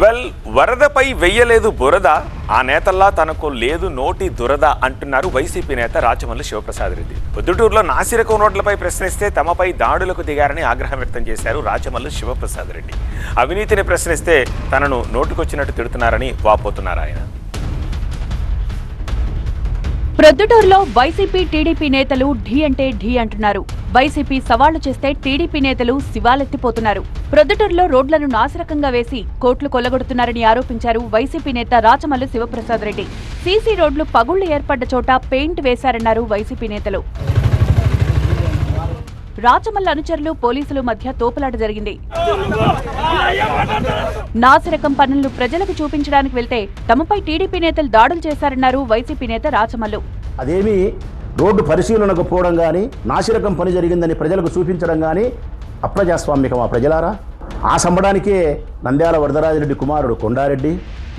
Well, వరదపై వెయ్యలేదు బురద, ఆ నేతల్లా తనకు లేదు నోటి దురద అంటున్నారు వైసీపీ నేత రాచమల్లు శివప్రసాద్ రెడ్డి. పొద్దుటూరులో నాసిరకం రోడ్లపై ప్రశ్నిస్తే తమపై దాడులకు దిగారని ఆగ్రహం వ్యక్తం చేశారు రాచమల్లు శివప్రసాద్ రెడ్డి. అవినీతిని ప్రశ్నిస్తే తనను నోటుకొచ్చినట్టు తిడుతున్నారని వాపోతున్నారు ఆయన. ప్రొద్దుటూరులో వైసీపీ టీడీపీ నేతలు ఢీ అంటే ఢీ అంటున్నారు. వైసీపీ సవాళ్లు చేస్తే టీడీపీ నేతలు శివాలెత్తిపోతున్నారు. ప్రొద్దుటూరులో రోడ్లను నాసిరకంగా వేసి కోట్లు కొల్లగొడుతున్నారని ఆరోపించారు వైసీపీ నేత రాచమల్లు శివప్రసాద్ రెడ్డి. సీసీ రోడ్లు పగుళ్లు ఏర్పడ్డ చోట పెయింట్ వేశారన్నారు వైసీపీ నేతలు. రాచమల్లు అనుచరులు పోలీసులు మధ్య తోపులాట జరిగింది. నాసిరకం పనులను ప్రజలకు చూపించడానికి వెళ్తే తమపై టీడీపీ నేతలు దాడులు చేశారన్నారు వైసీపీ నేత రాచమల్లు. అదేమి రోడ్డు పరిశీలనకు పోవడం కానీ, నాసిరకం పని జరిగిందని ప్రజలకు చూపించడం కానీ అప్రజాస్వామికమా ప్రజలారా? ఆ సంబడానికే నంద్యాల వరదరాజిరెడ్డి కుమారుడు కొండారెడ్డి,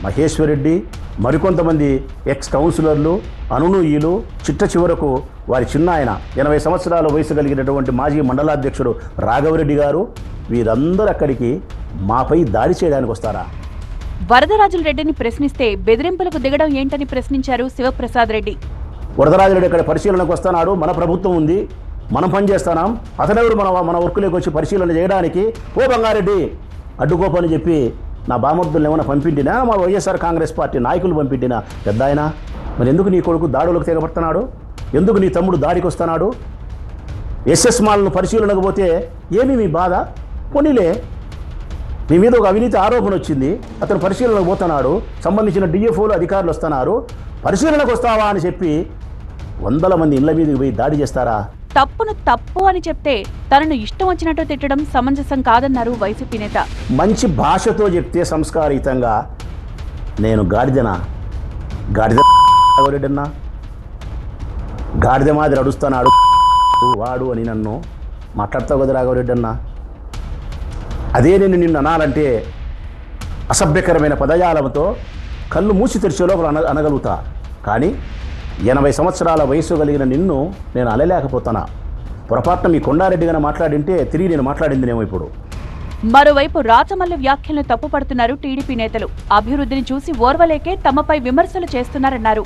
మహేశ్వరరెడ్డి, మరికొంతమంది ఎక్స్ కౌన్సిలర్లు, అనునూయులు, చిట్ట చివరకు వారి చిన్న ఆయన 80 సంవత్సరాల వయసు కలిగినటువంటి మాజీ మండలాధ్యక్షుడు రాఘవరెడ్డి గారు, వీరందరూ అక్కడికి మాపై దాడి చేయడానికి వస్తారా? వరదరాజులరెడ్డిని ప్రశ్నిస్తే బెదిరింపులకు దిగడం ఏంటని ప్రశ్నించారు శివప్రసాద్ రెడ్డి. వరదరాజిరెడ్డి అక్కడ పరిశీలనకు వస్తున్నాడు, మన ప్రభుత్వం ఉంది, మనం పనిచేస్తున్నాం, అతనెవరు మన వర్కులోకి వచ్చి పరిశీలన చేయడానికి? ఓ బంగారెడ్డి అడ్డుకోపని చెప్పి నా బామర్దులను ఏమైనా పంపిండినా, మా వైఎస్ఆర్ కాంగ్రెస్ పార్టీ నాయకులు పంపిండినా? పెద్ద ఆయన, మరి ఎందుకు నీ కొడుకు దాడులకు తెగబడుతున్నాడు? ఎందుకు నీ తమ్ముడు దాడికి వస్తున్నాడు? ఎస్ఎస్ మాల్ను పరిశీలనకు పోతే ఏమి మీ బాధ? పోనీలే, మీ మీద ఒక అవినీతి ఆరోపణ వచ్చింది, అతను పరిశీలనకు పోతున్నాడు, సంబంధించిన డిఎఫ్ఓలు అధికారులు వస్తున్నారు, పరిశీలనకు వస్తావా అని చెప్పి 100 మంది ఇళ్ల మీదకి పోయి దాడి చేస్తారా? తప్పును తప్పు అని చెప్తే తనను ఇష్టం వచ్చినట్టు తిట్టడం సమంజసం కాదన్నారు వైసీపీ నేత. మంచి భాషతో చెప్తే సంస్కారయుతంగా, నేను గాడిదనా? గాడిద రెడ్డన్నా, గాడిద మాదిరి అడుస్తున్నాడు వాడు అని నన్ను మాట్లాడతావు కదా రాఘవరెడ్డి అన్న. అదే నేను నిన్ను అనాలంటే అసభ్యకరమైన పదజాలంతో కళ్ళు మూసి తెరిచే లోపల అనగలుగుతా, కానీ 80 సంవత్సరాల వయసు కలిగిన నిన్ను నేను అనలేకపోతున్నా. పొరపాటున మీ కొండారెడ్డిగానే మాట్లాడింటే తిరిగి నేను మాట్లాడిందినేమో ఇప్పుడు. మరోవైపు రాచమల్లు వ్యాఖ్యలను తప్పుపడుతున్నారు టీడీపీ నేతలు. అభివృద్ధిని చూసి ఓర్వలేకే తమపై విమర్శలు చేస్తున్నారన్నారు.